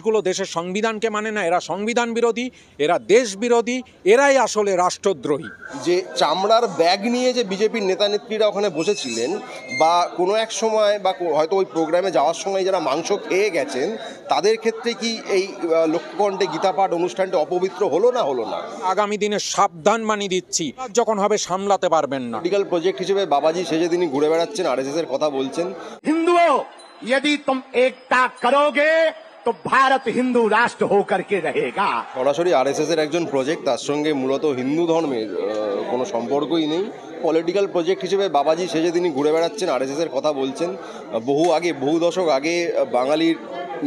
গুলো দেশের সংবিধানকে মানে না, এরা সংবিধান বিরোধী, এরা দেশ বিরোধী, এরাই আসলে রাষ্ট্রদ্রোহী। যে চামড়ার ব্যাগ নিয়ে যে বিজেপির নেতা নেত্রীরা ওখানে বসেছিলেন বা কোনো এক সময় বা হয়তো ওই প্রোগ্রামে যাওয়ার সময় যারা মাংস খেয়ে গেছেন, তাদের ক্ষেত্রে কি এই লক্ষ্যকণ্ঠে গীতাপাঠ অনুষ্ঠানটা অপবিত্র হলো না হলো না? আগামী দিনে সাবধান বানিয়ে দিচ্ছি, যখন হবে সামলাতে পারবেন না। পলিটিক্যাল প্রজেক্ট হিসেবে বাবাজি সেজে তিনি ঘুরে বেড়াচ্ছেন, আরএসএস এর কথা বলছেন। हिंदुओं, यदि तुम एकता करोगे तो भारत हिंदू राष्ट्र होकर के रहेगा। সরাসরি আরএসএস এর একজন প্রজেক্ট, তার সঙ্গে মূলত হিন্দু ধর্মের কোনো সম্পর্কই নেই। পলিটিক্যাল প্রজেক্ট হিসেবে বাবাজি সেজে তিনি ঘুরে বেড়াচ্ছেন, আরএসএস এর কথা বলছেন। বহু দশক আগে বাঙালির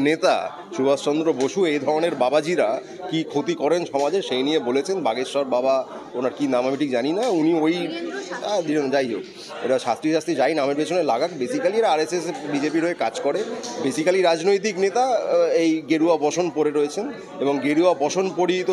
নেতা সুভাষচন্দ্র বসু এই ধরনের বাবাজিরা কি ক্ষতি করেন সমাজে সেই নিয়ে বলেছেন। বাগেশ্বর বাবা, ওনার কি নাম আমি ঠিক জানি না, উনি ওই যাই হোক, এটা শাস্ত্রী যাই নামের পেছনে লাগাক, বেসিক্যালি এরা আরএসএস বিজেপির হয়ে কাজ করে। বেসিক্যালি রাজনৈতিক নেতা এই গেরুয়া বসন পরে রয়েছেন এবং গেরুয়া বসন পরিহিত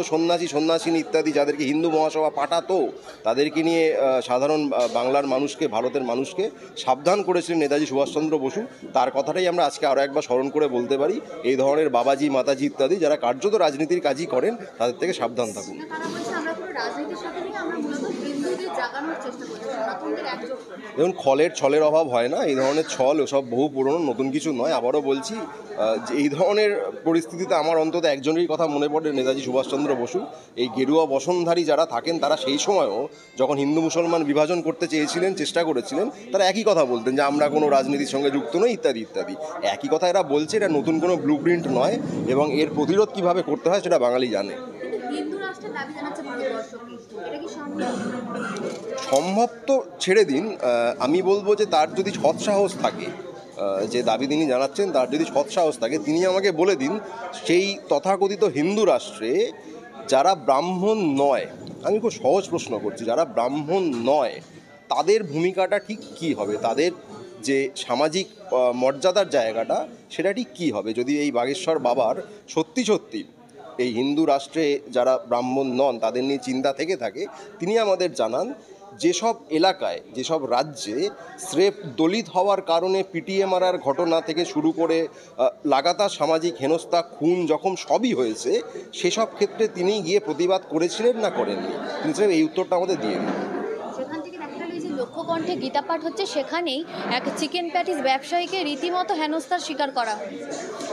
সন্ন্যাসিনী ইত্যাদি যাদেরকে হিন্দু মহাসভা পাঠাতো, তাদেরকে নিয়ে সাধারণ বাংলার মানুষকে, ভারতের মানুষকে সাবধান করেছিলেন নেতাজি সুভাষচন্দ্র বসু। তার কথাটাই আমরা আজকে আরও একবার স্মরণ করে বলতে পারি, এই ধরনের বাবাজি মাতাজি ইত্যাদি যারা কার্যত রাজনীতির কাজই করেন, তাদের থেকে সাবধান থাকুন। দেখুন, ছলের অভাব হয় না, এই ধরনের ছল ওসব বহু পুরনো, নতুন কিছু নয়। আবারও বলছি, যে এই ধরনের পরিস্থিতিতে আমার অন্তত একজনেরই কথা মনে পড়ে, নেতাজি সুভাষচন্দ্র বসু। এই গেরুয়া বসনধারী যারা থাকেন, তারা সেই সময়ও যখন হিন্দু মুসলমান বিভাজন করতে চেষ্টা করেছিলেন, তারা একই কথা বলতেন যে আমরা কোনো রাজনীতির সঙ্গে যুক্ত নই ইত্যাদি ইত্যাদি। একই কথা এরা বলছে, এটা নতুন কোনো ব্লু প্রিন্ট নয় এবং এর প্রতিরোধ কীভাবে করতে হয় সেটা বাঙালি জানে। সম্ভব তো ছেড়ে দিন, আমি বলবো যে তার যদি সৎসাহস থাকে, যে দাবি তিনি জানাচ্ছেন তার যদি সৎসাহস থাকে, তিনি আমাকে বলে দিন সেই তথাকথিত হিন্দু রাষ্ট্রে যারা ব্রাহ্মণ নয়, আমি খুব সহজ প্রশ্ন করছি, যারা ব্রাহ্মণ নয় তাদের ভূমিকাটা ঠিক কী হবে, তাদের যে সামাজিক মর্যাদার জায়গাটা সেটা ঠিক কী হবে যদি এই বাগেশ্বর বাবার সত্যি এই হিন্দু রাষ্ট্রে যারা ব্রাহ্মণ নন তাদের নিয়ে চিন্তা থেকে থাকে। তিনি আমাদের জানান যেসব এলাকায়, যেসব রাজ্যে স্রেফ দলিত হওয়ার কারণে পিটিয়ে মারার ঘটনা থেকে শুরু করে লাগাতার সামাজিক হেনস্থা, খুন, জখম সবই হয়েছে, সেসব ক্ষেত্রে তিনি গিয়ে প্রতিবাদ করেছিলেন না করেননি, তিনি স্রেফ এই উত্তরটা আমাদের দিয়ে দিন। লক্ষ্যকণ্ঠে গীতাপাঠ হচ্ছে, সেখানেই এক চিকেন প্যাটিস ব্যবসায়ীকে রীতিমতো হেনস্থার শিকার করা।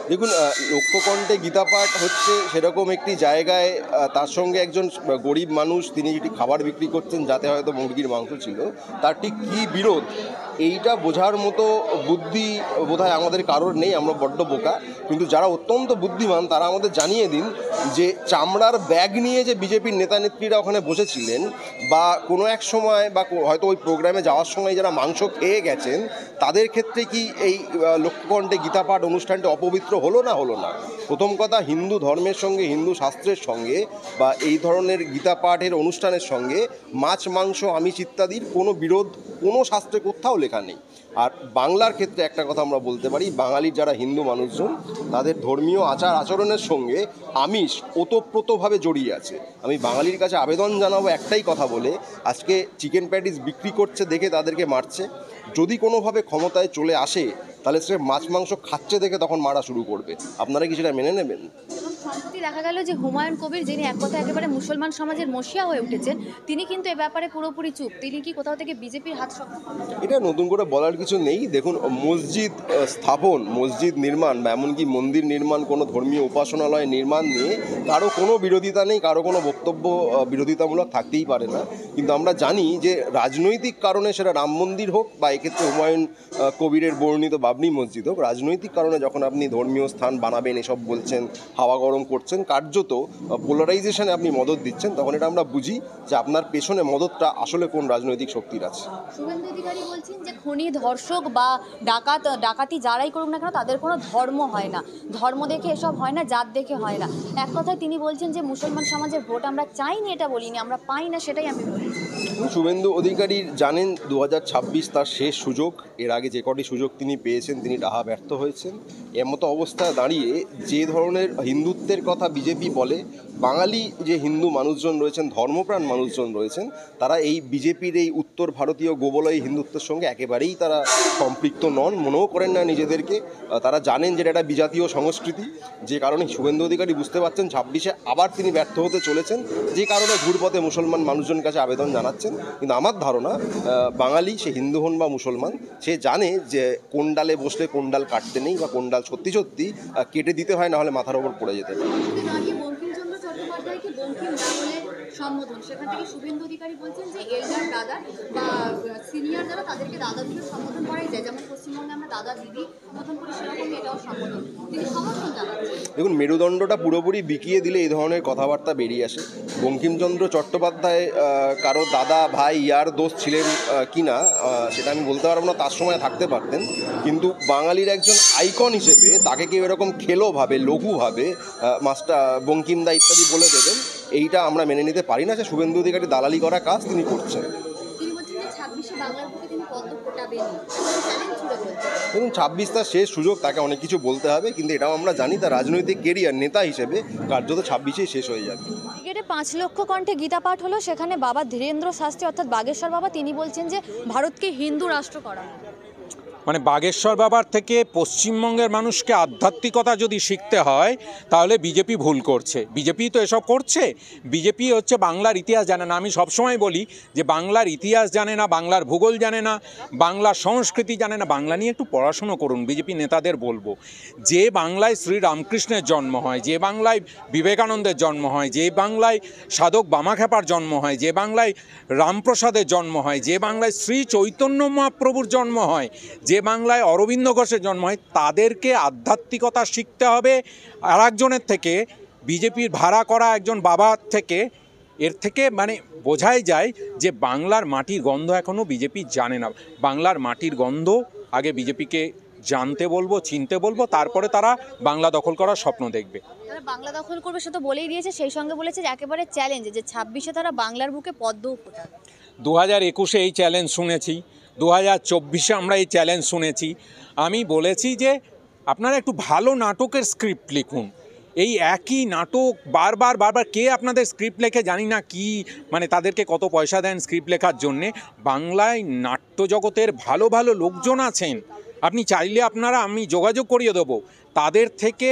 দেখুন, লক্ষ্যকণ্ঠে গীতাপাঠ হচ্ছে সেরকম একটি জায়গায়, তার সঙ্গে একজন গরিব মানুষ, তিনি যেটি খাবার বিক্রি করছেন যাতে হয়তো মুরগির মাংস ছিল, তার ঠিক কী বিরোধ এইটা বোঝার মতো বুদ্ধি বোধহয় আমাদের কারোর নেই, আমরা বড্ড বোকা। কিন্তু যারা অত্যন্ত বুদ্ধিমান তারা আমাদের জানিয়ে দিন যে চামড়ার ব্যাগ নিয়ে যে বিজেপির নেতা নেত্রীরা ওখানে বসেছিলেন বা কোনো এক সময় বা হয়তো ওই প্রোগ্রামে যাওয়ার সময় যারা মাংস খেয়ে গেছেন, তাদের ক্ষেত্রে কি এই লক্ষ্যকণ্ঠে গীতাপাঠ অনুষ্ঠানটা অপবিত্র হলো না হলো না? প্রথম কথা, হিন্দু ধর্মের সঙ্গে, হিন্দু শাস্ত্রের সঙ্গে বা এই ধরনের গীতাপাঠের অনুষ্ঠানের সঙ্গে মাছ, মাংস, আমিষ ইত্যাদির কোনো বিরোধ কোনো শাস্ত্রে কোথাও লেখা নেই। আর বাংলার ক্ষেত্রে একটা কথা আমরা বলতে পারি, বাঙালির যারা হিন্দু মানুষজন তাদের ধর্মীয় আচার আচরণের সঙ্গে আমিষ ওতপ্রোতভাবে জড়িয়ে আছে। আমি বাঙালির কাছে আবেদন জানাবো একটাই কথা বলে, আজকে চিকেন প্যাটিস বিক্রি করছে দেখে তাদেরকে মারছে, যদি কোনোভাবে ক্ষমতায় চলে আসে তাহলে সে মাছ মাংস খাচ্ছে দেখে তখন মারা শুরু করবে। আপনারা কি সেটা মেনে নেবেন? সম্প্রতি দেখা গেল যে হুমায়ুন কবির, যিনি এক কথা একেবারে মুসলমান সমাজের মসিয়া হয়ে উঠেছেন, তিনি কিন্তু এ ব্যাপারে পুরোপুরি চুপ। তিনি কি কোথাও থেকে বিজেপির হাত শক্ত? এটা নতুন করে বলার কিছু নেই। দেখুন, মসজিদ স্থাপন, মসজিদ নির্মাণ বা এমনকি মন্দির নির্মাণ, কোনো ধর্মীয় উপাসনালয় নির্মাণ নিয়ে কারো কোনো বিরোধিতা নেই, কারো কোনো বক্তব্য বিরোধিতামূলক থাকতেই পারে না। কিন্তু আমরা জানি যে রাজনৈতিক কারণে, সেটা রাম মন্দির হোক বা এক্ষেত্রে হুমায়ুন কবিরের বর্ণিত বাবরি মসজিদ হোক, রাজনৈতিক কারণে যখন আপনি ধর্মীয় স্থান বানাবেন এসব বলছেন, হাওয়া গরম করছেন, কার্যত পোলারাইজেশনে আপনি মদত দিচ্ছেন, তখন এটা আমরা বুঝি যে আপনার পেছনে মদতটা আসলে কোন রাজনৈতিক শক্তির আছে। শুভেন্দু অধিকারী বলছেন যে খনি ধর্ষক বা ডাকাতি যারাই করুক না কেন তাদের কোনো ধর্ম হয় না, ধর্ম দেখে এসব হয় না, জাত দেখে হয় না। এক কথায় তিনি বলছেন যে মুসলমান সমাজের ভোট আমরা চাইনি, এটা বলিনি, আমরা পাই না, সেটাই আমি বলি। শুভেন্দু অধিকারী জানেন 2026 তার শেষ সুযোগ। এর আগে যে কটি সুযোগ তিনি পেয়েছেন তিনি ডাহা ব্যর্থ হয়েছেন। এমতো অবস্থায় দাঁড়িয়ে যে ধরনের হিন্দুত্বের কথা বিজেপি বলে বাঙালি যে হিন্দু মানুষজন রয়েছেন, ধর্মপ্রাণ মানুষজন রয়েছেন, তারা এই বিজেপির এই উত্তর ভারতীয় গোবলয়ী হিন্দুত্বের সঙ্গে একেবারেই তারা সম্পৃক্ত নন, মনেও করেন না নিজেদেরকে। তারা জানেন যে এটা বিজাতীয় সংস্কৃতি, যে কারণে শুভেন্দু অধিকারী বুঝতে পারছেন 26-এ আবার তিনি ব্যর্থ হতে চলেছেন, যে কারণে ঘুরপথে মুসলমান মানুষজনের কাছে আবেদন জানাচ্ছেন। কিন্তু আমার ধারণা বাঙালি, সে হিন্দু হন বা মুসলমান, সে জানে যে কোন ডালে বসলে কোন ডাল কাটতে নেই, বা কোন ডাল সত্যি সত্যি কেটে দিতে হয়, না হলে মাথার ওপর পড়ে যেতে পারে। বঙ্কিমচন্দ্র চট্টোপাধ্যায়কে বঙ্কিম দা বলে সম্বোধন, সেখান থেকে শুভেন্দু অধিকারী বলছেন যে এল্ডার দাদা বা সিনিয়র যারা তাদেরকে দাদা দিকে সম্বোধন করাই যায়, যেমন পশ্চিমবঙ্গে আমরা দাদা দিদি সম্বোধন করি, সেরকমই এটাও সম্বোধন। তিনি সমর্থন জানাচ্ছেন। দেখুন, মেরুদণ্ডটা পুরোপুরি বিকিয়ে দিলে এই ধরনের কথাবার্তা বেরিয়ে আসে। বঙ্কিমচন্দ্র চট্টোপাধ্যায় কারো দাদা, ভাই, ইয়ার দোস্ত ছিলেন কিনা সেটা আমি বলতে পারবো না, তার সময় থাকতে পারতেন। কিন্তু বাঙালির একজন আইকন হিসেবে তাকে কেউ এরকম খেলোভাবে, লঘুভাবে মাস্টার বঙ্কিমদা ইত্যাদি বলে দেবেন, এইটা আমরা মেনে নিতে পারি না। যে শুভেন্দু অধিকারী দালালি করা কাজ তিনি করছেন। তিনি বলছেন যে 26-এ বাংলার বুকে তিনি পদ্ম ফোটাবেন, চ্যালেঞ্জ ছুড়ে বলছেন। দেখুন, 26 তার শেষ সুযোগ, তাকে অনেক কিছু বলতে হবে, কিন্তু এটাও আমরা জানি তার রাজনৈতিক কেরিয়ার নেতা হিসেবে কার্যত 26-এই শেষ হয়ে যাবে। ক্রিকেটে 5 লক্ষ কণ্ঠে গীতা পাঠ হলো, সেখানে বাবা ধীরেন্দ্র শাস্ত্রী অর্থাৎ বাগেশ্বর বাবা তিনি বলছেন যে ভারতকে হিন্দু রাষ্ট্র করা। মানে বাগেশ্বর বাবার থেকে পশ্চিমবঙ্গের মানুষকে আধ্যাত্মিকতা যদি শিখতে হয় তাহলে বিজেপি ভুল করছে। বিজেপি তো এসব করছে। বিজেপি হচ্ছে বাংলার ইতিহাস জানে না। আমি সবসময় বলি যে বাংলার ইতিহাস জানে না, বাংলার ভূগোল জানে না, বাংলার সংস্কৃতি জানে না। বাংলা নিয়ে একটু পড়াশুনো করুন। বিজেপি নেতাদের বলবো, যে বাংলায় শ্রীরামকৃষ্ণের জন্ম হয়, যে বাংলায় বিবেকানন্দের জন্ম হয়, যে বাংলায় সাধক বামাখ্যাপার জন্ম হয়, যে বাংলায় রামপ্রসাদের জন্ম হয়, যে বাংলায় শ্রী চৈতন্য মহাপ্রভুর জন্ম হয়, যে বাংলায় অরবিন্দ ঘোষের জন্ম হয়, তাদেরকে আধ্যাত্মিকতা শিখতে হবে আর একজনের থেকে, বিজেপির ভাড়া করা একজন বাবার থেকে। এর থেকে মানে বোঝাই যায় যে বাংলার মাটির গন্ধ এখনও বিজেপি জানে না। বাংলার মাটির গন্ধ আগে বিজেপিকে জানতে বলবো, চিনতে বলবো, তারপরে তারা বাংলা দখল করার স্বপ্ন দেখবে। তারা বাংলা দখল করবে সে তো বলেই দিয়েছে, সেই সঙ্গে বলেছে যে একেবারে চ্যালেঞ্জ যে 26-এ তারা বাংলার বুকে পদ্মও ফোটাবে। 2021-এ এই চ্যালেঞ্জ শুনেছি, 2024-এ আমরা এই চ্যালেঞ্জ শুনেছি। আমি বলেছি যে আপনারা একটু ভালো নাটকের স্ক্রিপ্ট লিখুন। এই একই নাটক বারবার কে আপনাদের স্ক্রিপ্ট লেখে জানি না, কি মানে তাদেরকে কত পয়সা দেন স্ক্রিপ্ট লেখার জন্যে। বাংলায় নাট্যজগতের ভালো ভালো লোকজন আছেন, আপনি চাইলে আমি যোগাযোগ করিয়ে দেবো। তাদের থেকে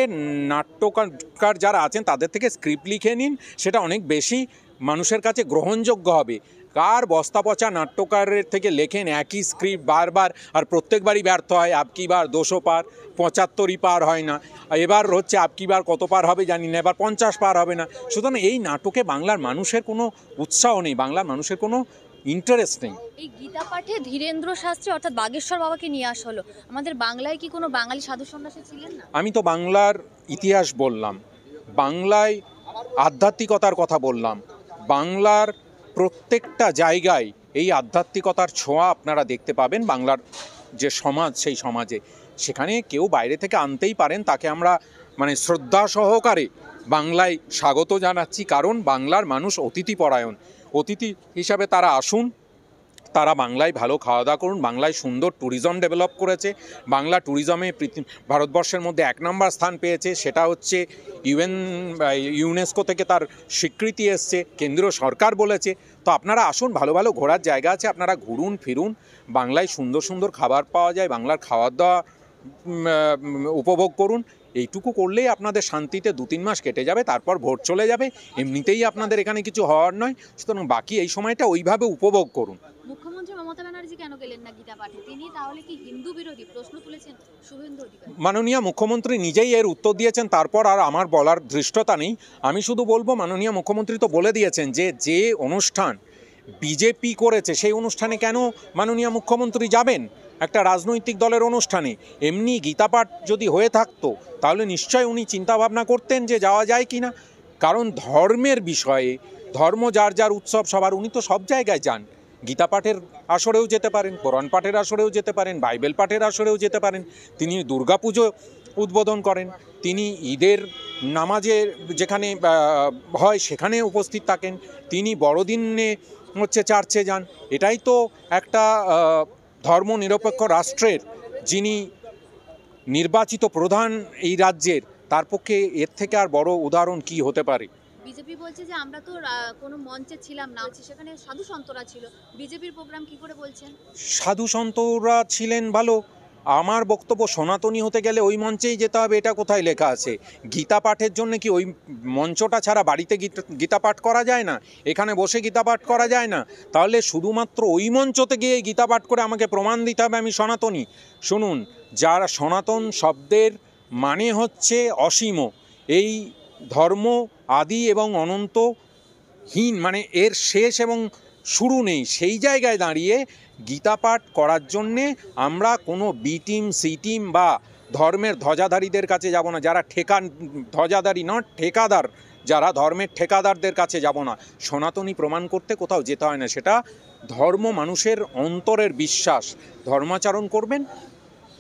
নাট্যকার যারা আছেন তাদের থেকে স্ক্রিপ্ট লিখে নিন, সেটা অনেক বেশি মানুষের কাছে গ্রহণযোগ্য হবে। কার বস্তা পচা নাট্যকারের থেকে লেখেন একই স্ক্রিপ্ট বারবার, আর প্রত্যেকবারই ব্যর্থ হয়। আপকি বার 200 পার, 75ই পার হয় না। এবার হচ্ছে আপকি বার কত পার হবে জানি না, এবার 50 পার হবে না। সুতরাং এই নাটকে বাংলার মানুষের কোনো উৎসাহ নেই, বাংলার মানুষের কোনো ইন্টারেস্ট নেই। এই গীতা পাঠে ধীরেন্দ্র শাস্ত্রী অর্থাৎ বাগেশ্বর বাবাকে নিয়ে আসা হলো। আমাদের বাংলায় কি কোনো বাঙালি সাধু সন্ন্যাসী ছিলেন না? আমি তো বাংলার ইতিহাস বললাম, বাংলায় আধ্যাত্মিকতার কথা বললাম। বাংলার প্রত্যেকটা জায়গায় এই আধ্যাত্মিকতার ছোঁয়া আপনারা দেখতে পাবেন। বাংলার যে সমাজ, সেই সমাজে সেখানে কেউ বাইরে থেকে আনতেই পারেন, তাকে আমরা মানে শ্রদ্ধা সহকারে বাংলায় স্বাগত জানাচ্ছি। কারণ বাংলার মানুষ অতিথিপরায়ণ। অতিথি হিসাবে তারা আসুন, তারা বাংলায় ভালো খাওয়া দাওয়া করুন। বাংলায় সুন্দর ট্যুরিজম ডেভেলপ করেছে। বাংলা ট্যুরিজমে ভারতবর্ষের মধ্যে 1 নম্বর স্থান পেয়েছে। সেটা হচ্ছে ইউনেস্কো থেকে তার স্বীকৃতি এসছে, কেন্দ্রীয় সরকার বলেছে। তো আপনারা আসুন, ভালো ভালো ঘোরার জায়গা আছে, আপনারা ঘুরুন ফিরুন। বাংলায় সুন্দর সুন্দর খাবার পাওয়া যায়, বাংলার খাওয়ার দাওয়া উপভোগ করুন। এইটুকু করলেই আপনাদের শান্তিতে 2-3 মাস কেটে যাবে, তারপর ভোট চলে যাবে। এমনিতেই আপনাদের এখানে কিছু হওয়ার নয়। সুতরাং বাকি এই সময়টা ওইভাবে উপভোগ করুন। মুখ্যমন্ত্রী মমতা ব্যানার্জি কেন গেলেন না গীতা পাঠে? তিনি তাহলে কি হিন্দু বিরোধী? প্রশ্ন তুলেছেন শুভেন্দু অধিকারী। মাননীয় মুখ্যমন্ত্রী নিজেই এর উত্তর দিয়েছেন, তারপর আর আমার বলার ধৃষ্টতা নেই। আমি শুধু বলবো, মাননীয় মুখ্যমন্ত্রী তো বলে দিয়েছেন যে অনুষ্ঠান বিজেপি করেছে সেই অনুষ্ঠানে কেন মাননীয় মুখ্যমন্ত্রী যাবেন? একটা রাজনৈতিক দলের অনুষ্ঠানে এমনি গীতাপাঠ যদি হয়ে থাকতো তাহলে নিশ্চয় উনি চিন্তাভাবনা করতেন যে যাওয়া যায় কি না। কারণ ধর্মের বিষয়ে, ধর্ম যার যার উৎসব সবার, উনি তো সব জায়গায় যান। গীতা পাঠের আসরেও যেতে পারেন, কোরআন পাঠের আসরেও যেতে পারেন, বাইবেল পাঠের আসরেও যেতে পারেন। তিনি দুর্গাপুজো উদ্বোধন করেন, তিনি ঈদের নামাজে যেখানে হয় সেখানে উপস্থিত থাকেন, তিনি বড়দিনে হচ্ছে চার্চে যান। এটাই তো একটা ধর্মনিরপেক্ষ রাষ্ট্রের যিনি নির্বাচিত প্রধান এই রাজ্যের, তার পক্ষে এর থেকে আর বড় উদাহরণ কি হতে পারে? বিজেপি বলছে যে আমরা তো কোনো মঞ্চে ছিলাম না, সেখানে সাধু সন্তরা ছিল, বিজেপির প্রোগ্রাম কি করে বলছেন? সাধু সন্তরা ছিলেন ভালো, আমার বক্তব্য সনাতনী হতে গেলে ওই মঞ্চেই যেতে হবে, এটা কোথায় লেখা আছে? গীতা পাঠের জন্য কি ওই মঞ্চটা ছাড়া বাড়িতে গীতা পাঠ করা যায় না? এখানে বসে গীতা পাঠ করা যায় না? তাহলে শুধুমাত্র ওই মঞ্চতে গিয়ে গীতা পাঠ করে আমাকে প্রমাণ দিতে হবে আমি সনাতনী? শুনুন, যারা সনাতন শব্দের মানে হচ্ছে অসীম, এই ধর্ম আদি এবং অনন্তহীন, মানে এর শেষ এবং শুরু নেই, সেই জায়গায় দাঁড়িয়ে গীতা পাঠ করার জন্যে আমরা কোনো বি টিম সি টিম বা ধর্মের ধ্বজাধারীদের কাছে যাব না, যারা ধ্বজাধারী নট ঠিকাদার, যারা ধর্মের ঠিকাদারদের কাছে যাব না। সনাতনী প্রমাণ করতে কোথাও যেতে হয় না, সেটা ধর্ম মানুষের অন্তরের বিশ্বাস। ধর্মাচরণ করবেন,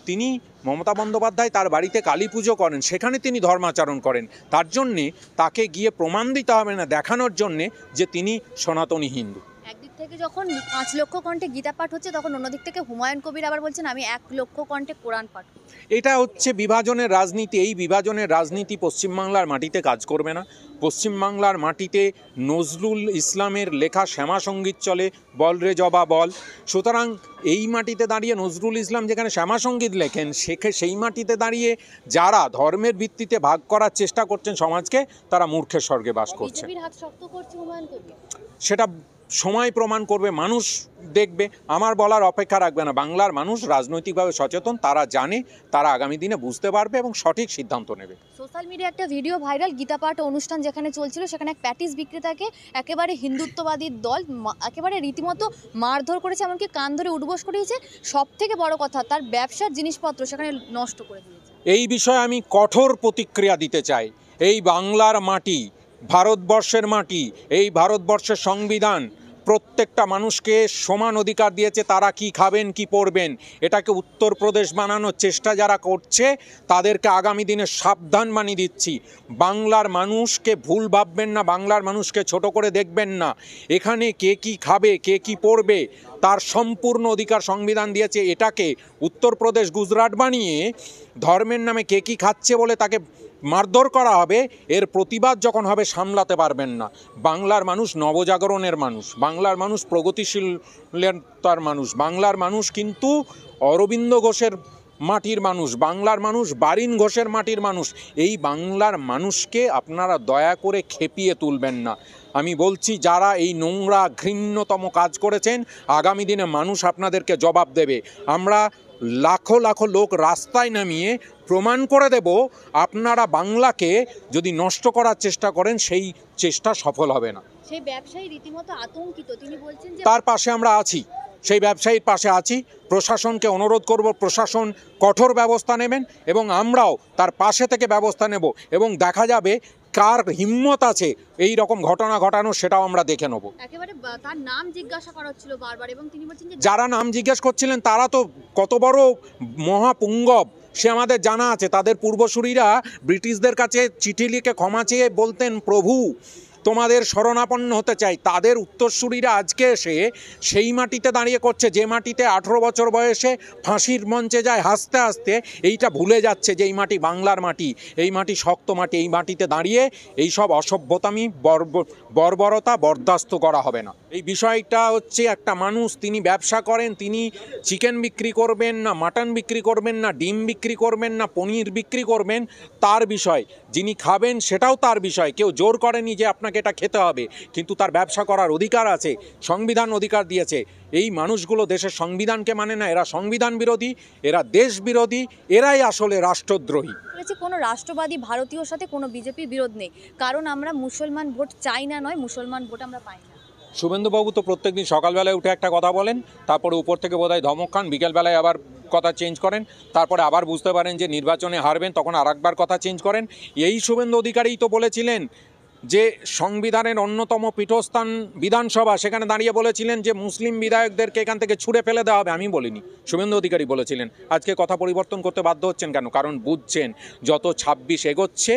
তিনি মমতা বন্দ্যোপাধ্যায় তার বাড়িতে কালী পুজো করেন, সেখানে তিনি ধর্মাচরণ করেন, তার জন্যে তাকে গিয়ে প্রমাণ দিতে হবে না, দেখানোর জন্যে যে তিনি সনাতনী হিন্দু। একদিক থেকে যখন 5 লক্ষ কণ্ঠে গীতা পাঠ হচ্ছে, তখন অন্যদিক থেকে হুমায়ুন কবির আবার বলছেন আমি 1 লক্ষ কণ্ঠে কোরআন পাঠ করব। এটা হচ্ছে বিভাজনের রাজনীতি। এই বিভাজনের রাজনীতি পশ্চিমবাংলার মাটিতে কাজ করবে না। পশ্চিমবাংলার মাটিতে নজরুল ইসলামের লেখা শ্যামা সঙ্গীত চলে, বল রে জবা বল। সুতরাং এই মাটিতে দাঁড়িয়ে নজরুল ইসলাম যেখানে শ্যামা সঙ্গীত লেখেন, সেই মাটিতে দাঁড়িয়ে যারা ধর্মের ভিত্তিতে ভাগ করার চেষ্টা করছেন সমাজকে, তারা মূর্খের স্বর্গে বাস করছে। বিজেপির হাত শক্ত করছে হুমায়ুন কবির, সেটা সময় প্রমাণ করবে, মানুষ দেখবে, আমার বলার অপেক্ষা রাখবে না। বাংলার মানুষ রাজনৈতিকভাবে সচেতন, তারা জানে, তারা আগামী দিনে বুঝতে পারবে এবং সঠিক সিদ্ধান্ত নেবে। সোশ্যাল মিডিয়া একটা ভিডিও ভাইরাল, গীতা পাঠ অনুষ্ঠান যেখানে চলছিল, সেখানে এক প্যাটিস বিক্রেতাকে একেবারে হিন্দুত্ববাদী দল একেবারে রীতিমতো মারধর করেছে, এমনকি কান ধরে উঠবোস করিয়েছে। সব থেকে বড় কথা, তার ব্যবসার জিনিসপত্র সেখানে নষ্ট করে দিয়েছে। এই বিষয়ে আমি কঠোর প্রতিক্রিয়া দিতে চাই। এই বাংলার মাটি, ভারতবর্ষের মাটি, এই ভারতবর্ষের সংবিধান প্রত্যেকটা মানুষকে সমান অধিকার দিয়েছে, তারা কি খাবেন কি পরবেন। এটাকে উত্তরপ্রদেশ বানানোর চেষ্টা যারা করছে, তাদেরকে আগামী দিনে সাবধান বানিয়ে দিচ্ছি। বাংলার মানুষকে ভুল ভাববেন না, বাংলার মানুষকে ছোট করে দেখবেন না। এখানে কে কি খাবে, কে কি পরবে, তার সম্পূর্ণ অধিকার সংবিধান দিয়েছে। এটাকে উত্তরপ্রদেশ গুজরাট বানিয়ে ধর্মের নামে কে কি খাচ্ছে বলে তাকে মারধর করা হবে, এর প্রতিবাদ যখন হবে সামলাতে পারবেন না। বাংলার মানুষ নবজাগরণের মানুষ, বাংলার মানুষ প্রগতিশীলতার মানুষ, বাংলার মানুষ কিন্তু অরবিন্দ ঘোষের মাটির মানুষ, বাংলার মানুষ বারিন ঘোষের মাটির মানুষ। এই বাংলার মানুষকে আপনারা দয়া করে খেপিয়ে তুলবেন না। আমি বলছি, যারা এই নোংরা ঘৃণ্যতম কাজ করেছেন, আগামী দিনে মানুষ আপনাদেরকে জবাব দেবে। আমরা লাখো লাখো লোক রাস্তায় নামিয়ে প্রমাণ করে দেব, আপনারা বাংলাকে যদি নষ্ট করার চেষ্টা করেন, সেই চেষ্টা সফল হবে না। সেই ব্যবসায়ী রীতিমতো আতঙ্কিত, তিনি বলছেন যে তার পাশে আমরা আছি, সেই ব্যবসায়ীর পাশে আছি। প্রশাসনকে অনুরোধ করব, প্রশাসন কঠোর ব্যবস্থা নেবেন এবং আমরাও তার পাশে থেকে ব্যবস্থা নেব, এবং দেখা যাবে কার হিম্মত আছে এই রকম ঘটনা ঘটানো, সেটাও আমরা দেখে নেব। একেবারে তার নাম জিজ্ঞাসা করা হচ্ছিল বারবার, এবং তিনি বলছেন যে যারা নাম জিজ্ঞেস করছিলেন তারা তো কত বড় মহাপুঙ্গব সে আমাদের জানা আছে। তাদের পূর্বসূরীরা ব্রিটিশদের কাছে চিঠি লিখে ক্ষমা চেয়ে বলতেন, প্রভু তোমাদের শরণাপন্ন হতে চাই। তাদের উত্তরসূরিরা আজকে এসে সেই মাটিতে দাঁড়িয়ে করছে, যে মাটিতে 18 বছর বয়সে ফাঁসির মঞ্চে যায় হাসতে হাসতে। এইটা ভুলে যাচ্ছে যে এই মাটি বাংলার মাটি, এই মাটি শক্ত মাটি। এই মাটিতে দাঁড়িয়ে এই সব অসভ্যতামি বর্বরতা বরদাস্ত করা হবে না। এই বিষয়টা হচ্ছে, একটা মানুষ তিনি ব্যবসা করেন, তিনি চিকেন বিক্রি করবেন না মাটন বিক্রি করবেন না ডিম বিক্রি করবেন না পনির বিক্রি করবেন, তার বিষয়। যিনি খাবেন সেটাও তার বিষয়। কেউ জোর করেনি যে আপনাকে এটা খেতে হবে, কিন্তু তার ব্যবসা করার অধিকার আছে, সংবিধান অধিকার দিয়েছে। এই মানুষগুলো দেশের সংবিধানকে মানে না, এরা সংবিধান বিরোধী, এরা দেশ বিরোধী, এরাই আসলে রাষ্ট্রদ্রোহী। কোনো রাষ্ট্রবাদী ভারতীয়র সাথে কোনো বিজেপির বিরোধ নেই, কারণ আমরা মুসলমান ভোট চাই না, নয় মুসলমান ভোট আমরা পাই না। শুভেন্দুবাবু তো প্রত্যেকদিন সকালবেলায় উঠে একটা কথা বলেন, তারপরে উপর থেকে বোধহয় ধমক খান, বিকেলবেলায় আবার কথা চেঞ্জ করেন, তারপরে আবার বুঝতে পারেন যে নির্বাচনে হারবেন, তখন আরেকবার কথা চেঞ্জ করেন। এই শুভেন্দু অধিকারীই তো বলেছিলেন যে সংবিধানের অন্যতম পীঠস্থান বিধানসভা, সেখানে দাঁড়িয়ে বলেছিলেন যে মুসলিম বিধায়কদেরকে এখান থেকে ছুঁড়ে ফেলে দেওয়া হবে। আমি বলিনি, শুভেন্দু অধিকারী বলেছিলেন। আজকে কথা পরিবর্তন করতে বাধ্য হচ্ছেন কেন? কারণ বুঝছেন যত 26 এগোচ্ছে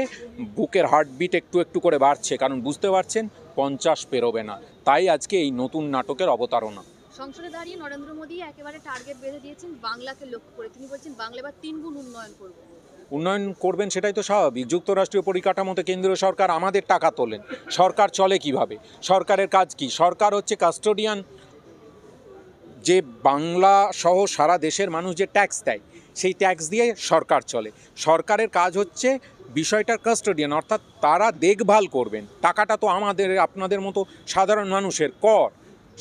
বুকের হার্টবিট একটু একটু করে বাড়ছে, কারণ বুঝতে পারছেন 50 পেরোবে না। তাই আজকে এই নতুন নাটকের অবতারণা। সংসদে দাঁড়িয়ে নরেন্দ্র মোদী একেবারে টার্গেট বেঁধে দিয়েছেন বাংলাকে লক্ষ্য করে। তিনি বলছেন বাংলা এবার 3 গুণ উন্নয়ন করব। উন্নয়ন করবেন সেটাই তো স্বাভাবিক। যুক্তরাষ্ট্রীয় পরিকাঠামোতে কেন্দ্রীয় সরকার আমাদের টাকা তোলেন, সরকার চলে কিভাবে? সরকারের কাজ কি? সরকার হচ্ছে কাস্টোডিয়ান, যে বাংলা সহ সারা দেশের মানুষ যে ট্যাক্স দেয় সেই ট্যাক্স দিয়ে সরকার চলে। সরকারের কাজ হচ্ছে বিষয়টার কাস্টোডিয়ান, অর্থাৎ তারা দেখভাল করবেন। টাকাটা তো আমাদের আপনাদের মতো সাধারণ মানুষের কর,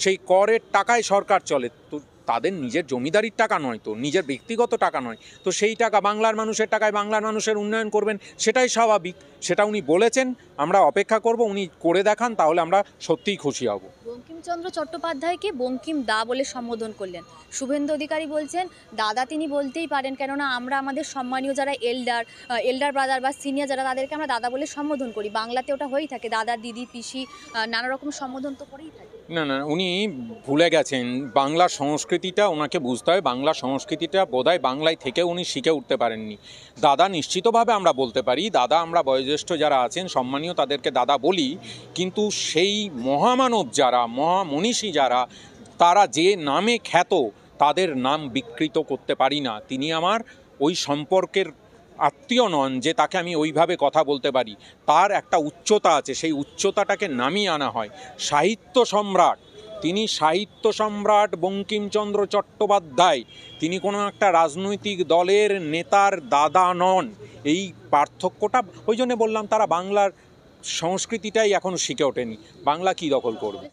সেই করের টাকায় সরকার চলে। তো তাদের নিজের জমিদারির টাকা নয়, তো নিজের ব্যক্তিগত টাকা নয়, তো সেই টাকা বাংলার মানুষের টাকায় বাংলার মানুষের উন্নয়ন করবেন, সেটাই স্বাভাবিক। সেটা উনি বলেছেন, আমরা অপেক্ষা করব উনি করে দেখান, তাহলে আমরা সত্যিই খুশি হব। বঙ্কিমচন্দ্র চট্টোপাধ্যায়কে বঙ্কিম দা বলে সম্বোধন করলেন। শুভেন্দু অধিকারী বলছেন দাদা তিনি বলতেই পারেন, কেননা আমরা আমাদের সম্মানীয় যারা এল্ডার ব্রাদার বা সিনিয়র যারা, তাদেরকে আমরা দাদা বলে সম্বোধন করি। বাংলাতে ওটা হয়েই থাকে, দাদা, দিদি, পিসি, নানা রকম সম্বোধন তো করেই থাকে। না না, উনি ভুলে গেছেন। বাংলা সংস্কৃতিটা ওনাকে বুঝতে হয়। বাংলা সংস্কৃতিটা বোধহয় বাংলায় থেকে উনি শিখে উঠতে পারেননি। দাদা নিশ্চিতভাবে আমরা বলতে পারি, দাদা আমরা বয়োজ্যেষ্ঠ যারা আছেন সম্মানীয় তাদেরকে দাদা বলি, কিন্তু সেই মহামানব যারা, মহামনীষী যারা, তারা যে নামে খ্যাত তাদের নাম বিকৃত করতে পারি না। তিনি আমার ওই সম্পর্কের আত্মীয় নন যে তাকে আমি ওইভাবে কথা বলতে পারি। তার একটা উচ্চতা আছে, সেই উচ্চতাটাকে নামিয়ে আনা হয়। সাহিত্য সম্রাট, তিনি সাহিত্য সম্রাট বঙ্কিমচন্দ্র চট্টোপাধ্যায়। তিনি কোনো একটা রাজনৈতিক দলের নেতার দাদা নন। এই পার্থক্যটা ওই জন্য বললাম, তারা বাংলার সংস্কৃতিটাই এখনও শিখে ওঠেনি। বাংলা কী দখল করবে?